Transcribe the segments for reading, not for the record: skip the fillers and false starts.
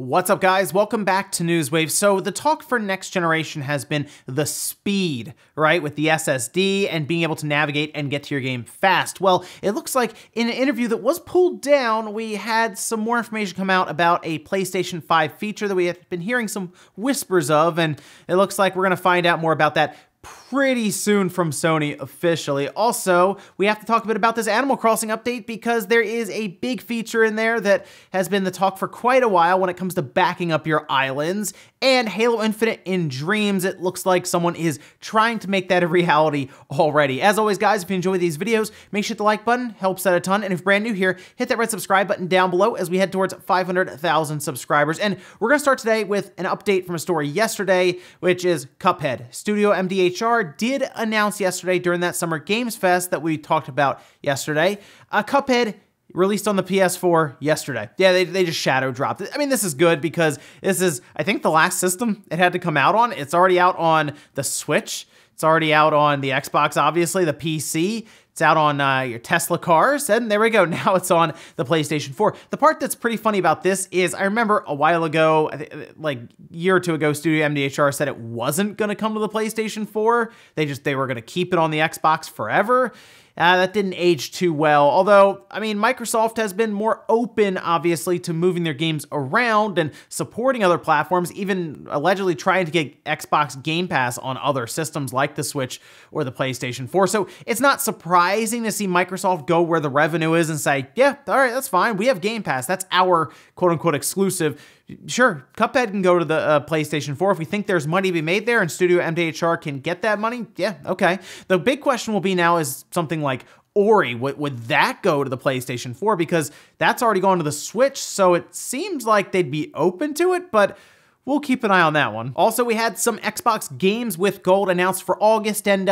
What's up, guys? Welcome back to Newswave. So the talk for next generation has been the speed, right? With the SSD and being able to navigate and get to your game fast. Well, it looks like in an interview that was pulled down, we had some more information come out about a PlayStation 5 feature that we have been hearing some whispers of, and it looks like we're going to find out more about that pretty soon from Sony officially. Also, we have to talk a bit about this Animal Crossing update because there is a big feature in there that has been the talk for quite a while when it comes to backing up your islands. And Halo Infinite in Dreams, it looks like someone is trying to make that a reality already. As always, guys, if you enjoy these videos, make sure to hit the like button, helps out a ton. And if you're brand new here, hit that red subscribe button down below as we head towards 500,000 subscribers. And we're going to start today with an update from a story yesterday, which is Cuphead. Studio MDHR did announce yesterday during that Summer Games Fest that we talked about yesterday, Cuphead released on the PS4 yesterday. Yeah, they just shadow dropped it. I mean, this is good because this is, I think, the last system it had to come out on. It's already out on the Switch. It's already out on the Xbox, obviously, the PC. It's out on your Tesla cars, and there we go. Now it's on the PlayStation 4. The part that's pretty funny about this is I remember a while ago, like a year or two ago, Studio MDHR said it wasn't going to come to the PlayStation 4. They were going to keep it on the Xbox forever. That didn't age too well, although, I mean, Microsoft has been more open, obviously, to moving their games around and supporting other platforms, even allegedly trying to get Xbox Game Pass on other systems like the Switch or the PlayStation 4. So it's not surprising to see Microsoft go where the revenue is and say, yeah, all right, that's fine. We have Game Pass. That's our quote-unquote exclusive. Sure, Cuphead can go to the PlayStation 4 if we think there's money to be made there and Studio MDHR can get that money. Yeah, okay. The big question will be now is something like Ori. Would that go to the PlayStation 4? Because that's already gone to the Switch, so it seems like they'd be open to it, but we'll keep an eye on that one. Also, we had some Xbox games with gold announced for August, and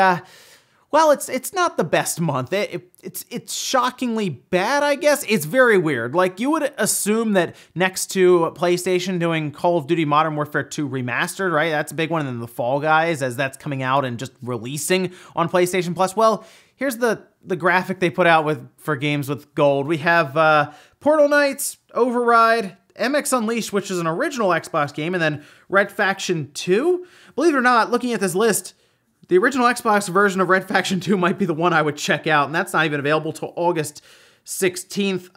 well, it's not the best month. It's shockingly bad, I guess. It's very weird. Like, you would assume that next to PlayStation doing Call of Duty Modern Warfare 2 Remastered, right? That's a big one. And then the Fall Guys, as that's coming out and just releasing on PlayStation Plus. Well, here's the graphic they put out for games with gold. We have Portal Knights, Override, MX Unleashed, which is an original Xbox game, and then Red Faction 2. Believe it or not, looking at this list, the original Xbox version of Red Faction 2 might be the one I would check out, and that's not even available till August 16th.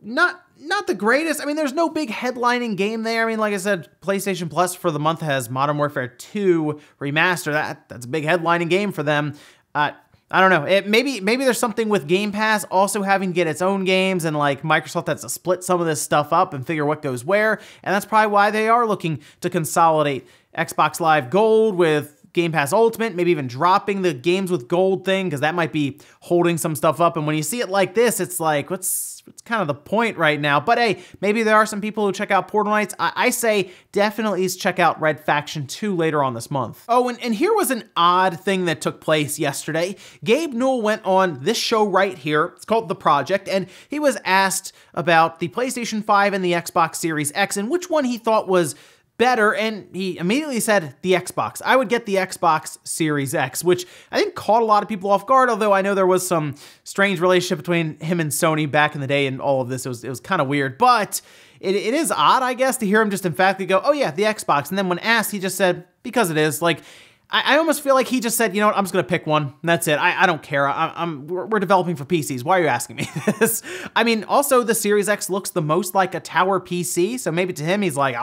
Not the greatest. I mean, there's no big headlining game there. I mean, like I said, PlayStation Plus for the month has Modern Warfare 2 Remaster. That's a big headlining game for them. I don't know. Maybe there's something with Game Pass also having to get its own games, and like Microsoft has to split some of this stuff up and figure what goes where, and that's probably why they are looking to consolidate Xbox Live Gold with Game Pass Ultimate, maybe even dropping the games with gold thing, because that might be holding some stuff up. And when you see it like this, it's like, what's kind of the point right now? But hey, maybe there are some people who check out Portal Knights. I say definitely check out Red Faction 2 later on this month. Oh, and here was an odd thing that took place yesterday. Gabe Newell went on this show right here. It's called The Project, and he was asked about the PlayStation 5 and the Xbox Series X and which one he thought was better, and he immediately said the Xbox. I would get the Xbox Series X, which I think caught a lot of people off guard, although I know there was some strange relationship between him and Sony back in the day and all of this. It was kind of weird, but it is odd, I guess, to hear him just emphatically go, oh yeah, the Xbox, and then when asked, he just said, because it is. Like, I almost feel like he just said, you know what, I'm just going to pick one, and that's it. I don't care. We're developing for PCs. Why are you asking me this? I mean, also, the Series X looks the most like a tower PC, so maybe to him, he's like,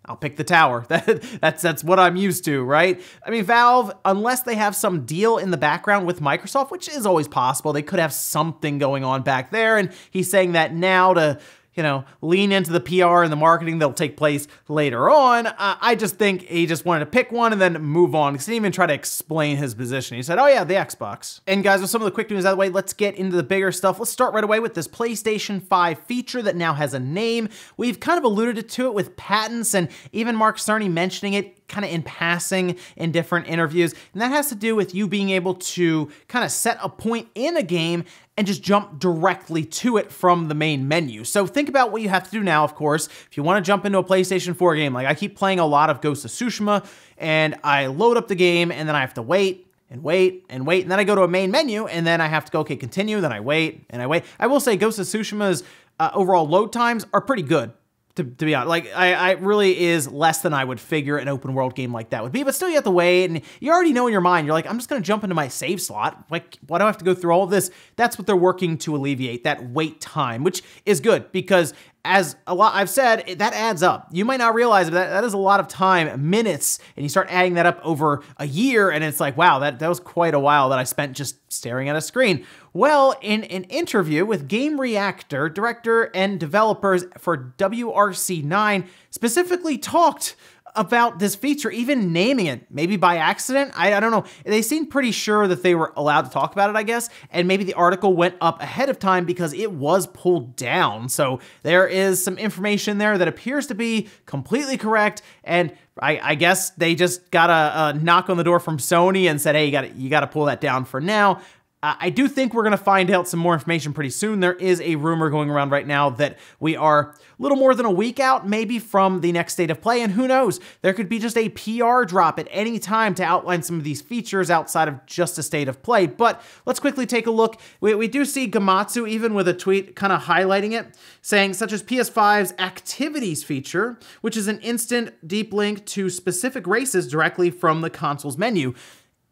I'll pick the tower. That's what I'm used to, right? I mean, Valve, unless they have some deal in the background with Microsoft, which is always possible, they could have something going on back there, and he's saying that now to, you know, lean into the PR and the marketing that'll take place later on. I just think he just wanted to pick one and then move on, because he didn't even try to explain his position. He said, oh yeah, the Xbox. And guys, with some of the quick news out of the way, let's get into the bigger stuff. Let's start right away with this PlayStation 5 feature that now has a name. We've kind of alluded to it with patents, and even Mark Cerny mentioning it kind of in passing in different interviews. And that has to do with you being able to kind of set a point in a game and just jump directly to it from the main menu. So think about what you have to do now, of course. If you want to jump into a PlayStation 4 game, like I keep playing a lot of Ghost of Tsushima, and I load up the game, and then I have to wait and wait and wait, and then I go to a main menu, and then I have to go, okay, continue, then I wait and I wait. I will say Ghost of Tsushima's overall load times are pretty good. To be honest, like, I really is less than I would figure an open world game like that would be, but still you have to wait, and you already know in your mind, you're like, I'm just gonna jump into my save slot. Like, why do I have to go through all of this? That's what they're working to alleviate, that wait time, which is good, because as a lot I've said, that adds up. You might not realize it, but that is a lot of time, minutes, and you start adding that up over a year, and it's like, wow, that was quite a while that I spent just staring at a screen. Well, in an interview with Game Reactor, director and developers for WRC9 specifically talked about this feature, even naming it, maybe by accident. I don't know. They seemed pretty sure that they were allowed to talk about it, I guess, and maybe the article went up ahead of time because it was pulled down. So there is some information there that appears to be completely correct, and I guess they just got a knock on the door from Sony and said, hey, you got to pull that down for now. I do think we're going to find out some more information pretty soon. There is a rumor going around right now that we are a little more than a week out, maybe, from the next state of play, and who knows, there could be just a PR drop at any time to outline some of these features outside of just a state of play. But let's quickly take a look. We do see Gamatsu even with a tweet kind of highlighting it, saying, such as PS5's Activities Feature, which is an instant deep link to specific races directly from the console's menu.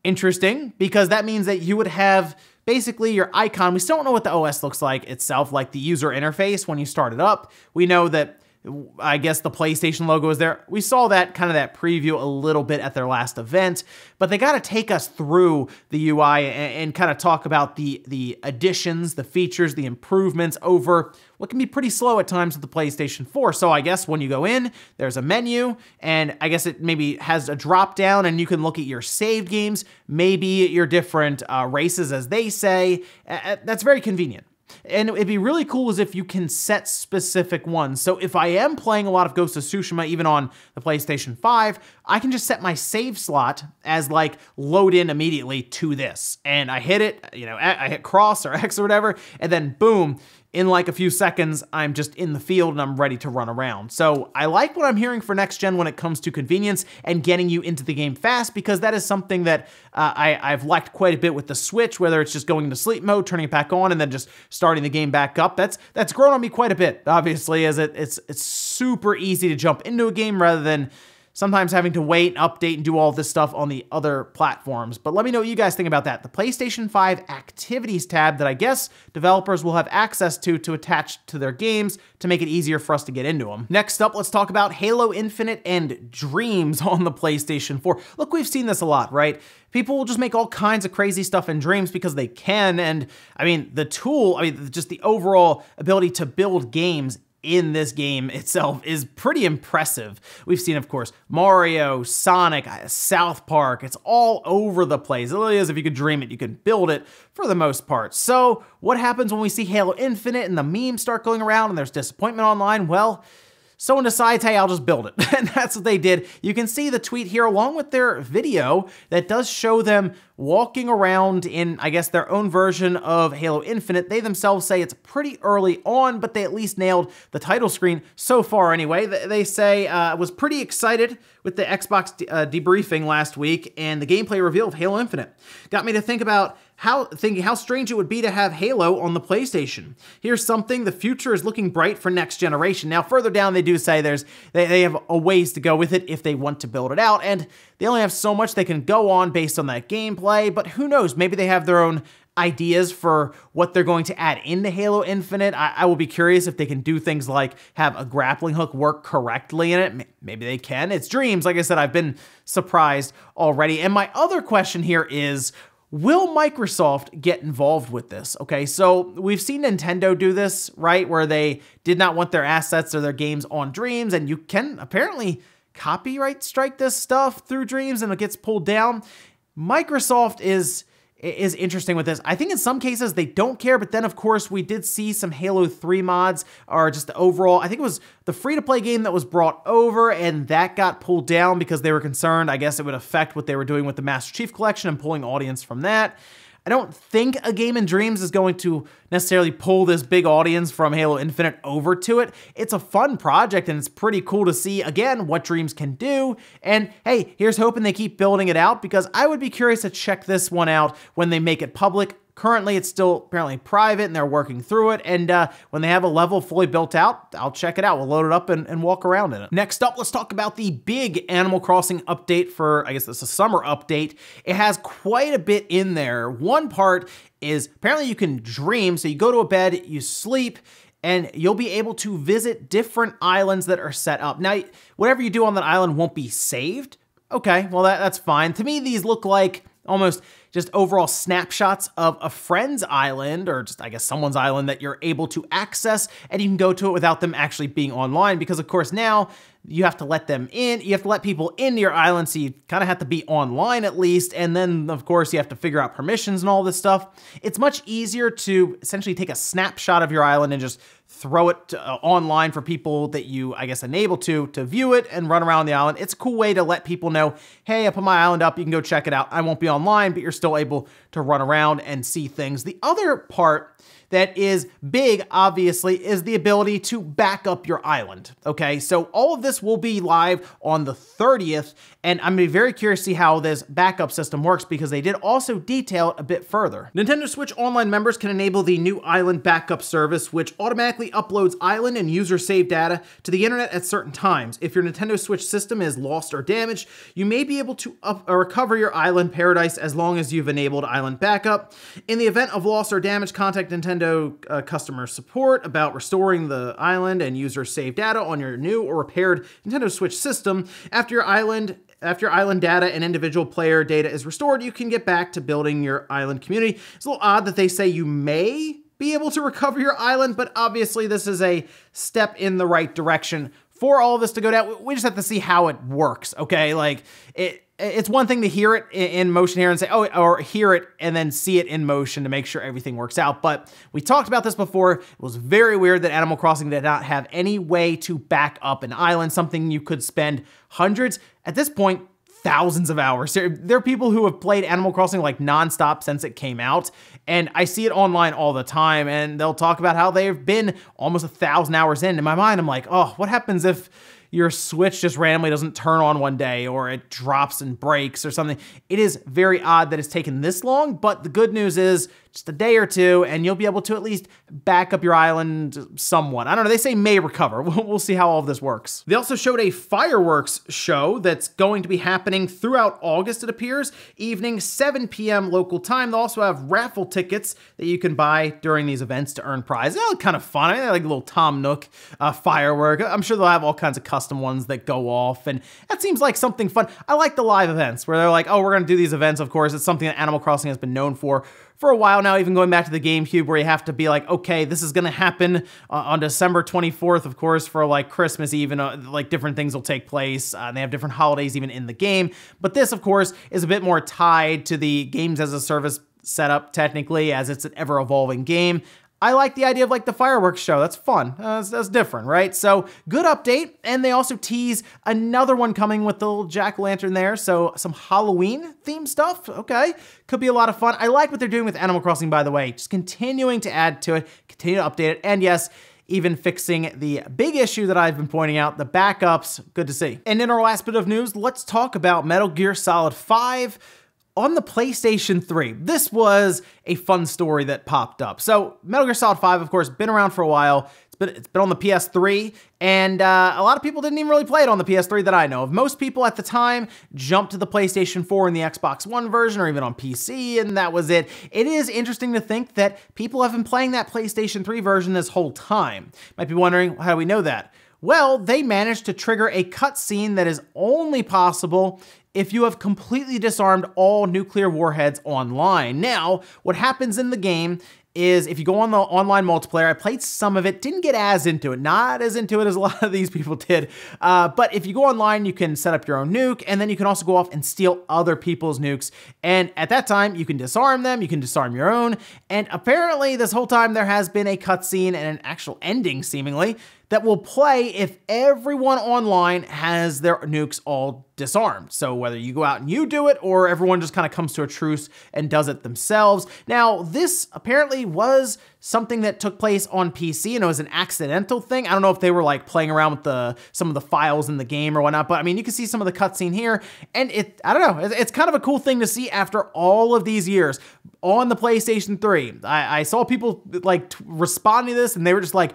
Interesting, because that means that you would have basically your icon. We still don't know what the OS looks like itself, like the user interface when you start it up. We know that, I guess, the PlayStation logo is there. We saw that kind of that preview a little bit at their last event, but they got to take us through the UI and kind of talk about the additions, the features, the improvements over what can be pretty slow at times with the PlayStation 4. So I guess when you go in, there's a menu, and I guess it maybe has a drop down, and you can look at your saved games, maybe your different races, as they say. That's very convenient. And it'd be really cool as if you can set specific ones. So if I am playing a lot of Ghost of Tsushima, even on the PlayStation 5, I can just set my save slot as like load in immediately to this. And I hit it, you know, I hit cross or X or whatever, and then boom, in like a few seconds, I'm just in the field and I'm ready to run around. So I like what I'm hearing for next gen when it comes to convenience and getting you into the game fast, because that is something that I've liked quite a bit with the Switch, whether it's just going into sleep mode, turning it back on, and then just starting the game back up. That's grown on me quite a bit, obviously, as it's super easy to jump into a game rather than sometimes having to wait and update and do all this stuff on the other platforms. But let me know what you guys think about that. The PlayStation 5 Activities tab that I guess developers will have access to attach to their games to make it easier for us to get into them. Next up, let's talk about Halo Infinite and Dreams on the PlayStation 4. Look, we've seen this a lot, right? People will just make all kinds of crazy stuff in Dreams because they can, and I mean, the tool, just the overall ability to build games in this game itself is pretty impressive. We've seen, of course, Mario, Sonic, South Park. It's all over the place. It really is. If you could dream it, you can build it for the most part. So what happens when we see Halo Infinite and the memes start going around and there's disappointment online? Well, someone decides, hey, I'll just build it. And that's what they did. You can see the tweet here along with their video that does show them walking around in, I guess, their own version of Halo Infinite. They themselves say it's pretty early on, but they at least nailed the title screen so far anyway. They say, was pretty excited with the Xbox debriefing last week, and the gameplay reveal of Halo Infinite got me to think about how strange it would be to have Halo on the PlayStation. Here's something: the future is looking bright for next generation. Now, further down, they do say they have a ways to go with it if they want to build it out, and they only have so much they can go on based on that gameplay, but who knows, maybe they have their own ideas for what they're going to add into Halo Infinite. I will be curious if they can do things like have a grappling hook work correctly in it. Maybe they can. It's Dreams. Like I said, I've been surprised already. And my other question here is, will Microsoft get involved with this? Okay, so we've seen Nintendo do this, right? Where they did not want their assets or their games on Dreams, and you can apparently copyright strike this stuff through Dreams and it gets pulled down. Microsoft is interesting with this. I think in some cases they don't care, but then of course we did see some Halo 3 mods, or just the overall, I think it was the free-to-play game that was brought over, and that got pulled down because they were concerned, I guess it would affect what they were doing with the Master Chief Collection and pulling audience from that. I don't think a game in Dreams is going to necessarily pull this big audience from Halo Infinite over to it. It's a fun project, and it's pretty cool to see, again, what Dreams can do. And hey, here's hoping they keep building it out, because I would be curious to check this one out when they make it public. Currently, it's still apparently private and they're working through it. And when they have a level fully built out, I'll check it out. We'll load it up and walk around in it. Next up, let's talk about the big Animal Crossing update for, I guess it's a summer update. It has quite a bit in there. One part is apparently you can dream. So you go to a bed, you sleep, and you'll be able to visit different islands that are set up. Now, whatever you do on that island won't be saved. Okay, well, that's fine. To me, these look like almost just overall snapshots of a friend's island, or just, I guess, someone's island that you're able to access, and you can go to it without them actually being online, because of course now you have to let them in, you have to let people into your island, so you kind of have to be online at least, and then of course you have to figure out permissions and all this stuff. It's much easier to essentially take a snapshot of your island and just throw it online for people that you, I guess, enable to view it and run around the island. It's a cool way to let people know, hey, I put my island up, you can go check it out. I won't be online, but you're still able to run around and see things. The other part that is big, obviously, is the ability to back up your island, okay? So all of this will be live on the 30th, and I'm gonna be very curious to see how this backup system works, because they did also detail it a bit further. Nintendo Switch Online members can enable the new Island Backup service, which automatically uploads island and user save data to the internet at certain times. If your Nintendo Switch system is lost or damaged, you may be able to recover your island paradise as long as you've enabled Island Backup. In the event of loss or damage, contact Nintendo customer support about restoring the island and user save data on your new or repaired Nintendo Switch system. After your island data and individual player data is restored, you can get back to building your island community. It's a little odd that they say you may be able to recover your island, but obviously this is a step in the right direction for all of this to go down. We just have to see how it works, okay? Like, it's one thing to hear it in motion here and say, oh, or hear it and then see it in motion to make sure everything works out. But we talked about this before. It was very weird that Animal Crossing did not have any way to back up an island, something you could spend hundreds, at this point, thousands of hours. There are people who have played Animal Crossing like nonstop since it came out, and I see it online all the time, and they'll talk about how they've been almost 1,000 hours in. In my mind, I'm like, oh, what happens if your Switch just randomly doesn't turn on one day, or it drops and breaks or something? It is very odd that it's taken this long, but the good news is just a day or two and you'll be able to at least back up your island somewhat. I don't know, they say may recover. We'll see how all of this works. They also showed a fireworks show that's going to be happening throughout August, it appears, evening 7 p.m. local time. They'll also have raffle tickets that you can buy during these events to earn prizes. They're kind of fun. I mean, they're like a little Tom Nook firework. I'm sure they'll have all kinds of custom ones that go off, and that seems like something fun. I like the live events where they're like, oh, we're gonna do these events. Of course, it's something that Animal Crossing has been known for a while now, even going back to the GameCube, where you have to be like, okay, this is gonna happen on December 24th, of course, for like Christmas Eve, and like different things will take place, and they have different holidays even in the game. But this, of course, is a bit more tied to the games as a service setup, technically, as it's an ever-evolving game. I like the idea of like the fireworks show. That's fun. That's different, right? So good update. And they also tease another one coming with the little jack-o'-lantern there. So some Halloween themed stuff. Okay. Could be a lot of fun. I like what they're doing with Animal Crossing, by the way. Just continuing to add to it, continue to update it. And yes, even fixing the big issue that I've been pointing out, the backups. Good to see. And in our last bit of news, let's talk about Metal Gear Solid 5. On the PlayStation 3, this was a fun story that popped up. So Metal Gear Solid 5, of course, been around for a while. It's been on the PS3, and a lot of people didn't even really play it on the PS3 that I know of. Most people at the time jumped to the PlayStation 4 and the Xbox One version, or even on PC, and that was it. It is interesting to think that people have been playing that PlayStation 3 version this whole time. Might be wondering, how do we know that? Well, they managed to trigger a cutscene that is only possible if you have completely disarmed all nuclear warheads online. Now, what happens in the game is if you go on the online multiplayer, I played some of it, didn't get as into it, not as into it as a lot of these people did, but if you go online, you can set up your own nuke, and then you can also go off and steal other people's nukes, and at that time, you can disarm them, you can disarm your own, and apparently this whole time there has been a cutscene and an actual ending, seemingly, that will play if everyone online has their nukes all disarmed. So whether you go out and you do it, or everyone just kind of comes to a truce and does it themselves. Now, this apparently was something that took place on PC, and it was an accidental thing. I don't know if they were like playing around with some of the files in the game or whatnot, but I mean, you can see some of the cutscene here, and I don't know, it's kind of a cool thing to see after all of these years on the PlayStation 3. I saw people like responding to this, and they were just like,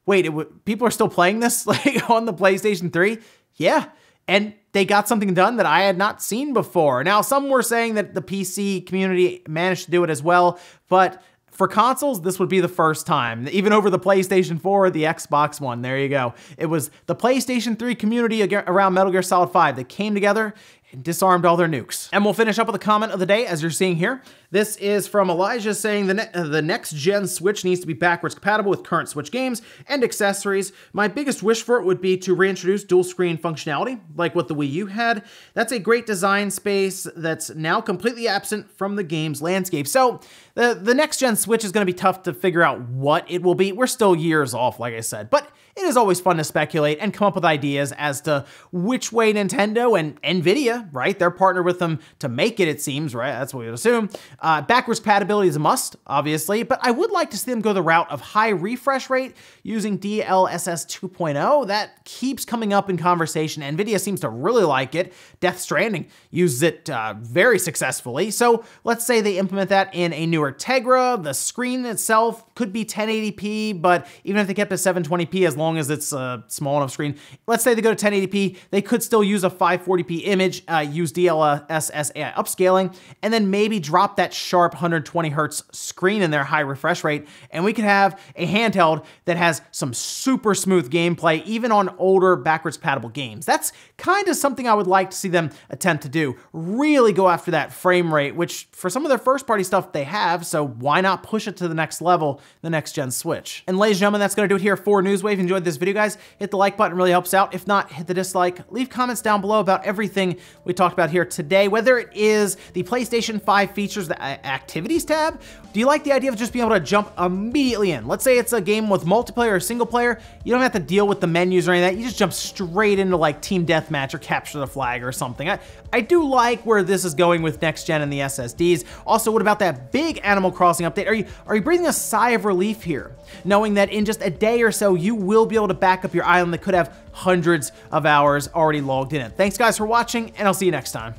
wait, people are still playing this like on the PlayStation 3? Yeah. And they got something done that I had not seen before. Now, some were saying that the PC community managed to do it as well, but for consoles, this would be the first time, even over the PlayStation 4 or the Xbox One. There you go. It was the PlayStation 3 community around Metal Gear Solid 5 that came together and disarmed all their nukes. And we'll finish up with a comment of the day, as you're seeing here. This is from Elijah saying the next gen Switch needs to be backwards compatible with current Switch games and accessories. My biggest wish for it would be to reintroduce dual screen functionality, like what the Wii U had. That's a great design space that's now completely absent from the game's landscape. So the next gen Switch is gonna be tough to figure out what it will be. We're still years off, like I said, but it is always fun to speculate and come up with ideas as to which way Nintendo and Nvidia, right? They're partnered with them to make it, it seems, right? That's what we would assume. Backwards compatibility is a must, obviously, but I would like to see them go the route of high refresh rate using DLSS 2.0. That keeps coming up in conversation. Nvidia seems to really like it. Death Stranding uses it very successfully. So let's say they implement that in a newer Tegra. The screen itself could be 1080p, but even if they kept it 720p, as long as it's a small enough screen, let's say they go to 1080p, they could still use a 540p image, use DLSS AI upscaling, and then maybe drop that sharp 120 hertz screen in their high refresh rate, and we could have a handheld that has some super smooth gameplay, even on older backwards compatible games. That's kind of something I would like to see them attempt to do. Really go after that frame rate, which for some of their first party stuff they have, so why not push it to the next level, the next gen Switch? And ladies and gentlemen, that's gonna do it here for Newswave. If you enjoyed this video, guys, hit the like button, really helps out. If not, hit the dislike. Leave comments down below about everything we talked about here today, whether it is the PlayStation 5 features, the Activities tab. Do you like the idea of just being able to jump immediately in? Let's say it's a game with multiplayer or single player. You don't have to deal with the menus or anything like that. You just jump straight into like Team Deathmatch or Capture the Flag or something. I do like where this is going with next gen and the SSDs. Also, what about that big Animal Crossing update? Are you breathing a sigh of relief here, knowing that in just a day or so, you will be able to back up your island that could have hundreds of hours already logged in it? Thanks guys for watching, and I'll see you next time.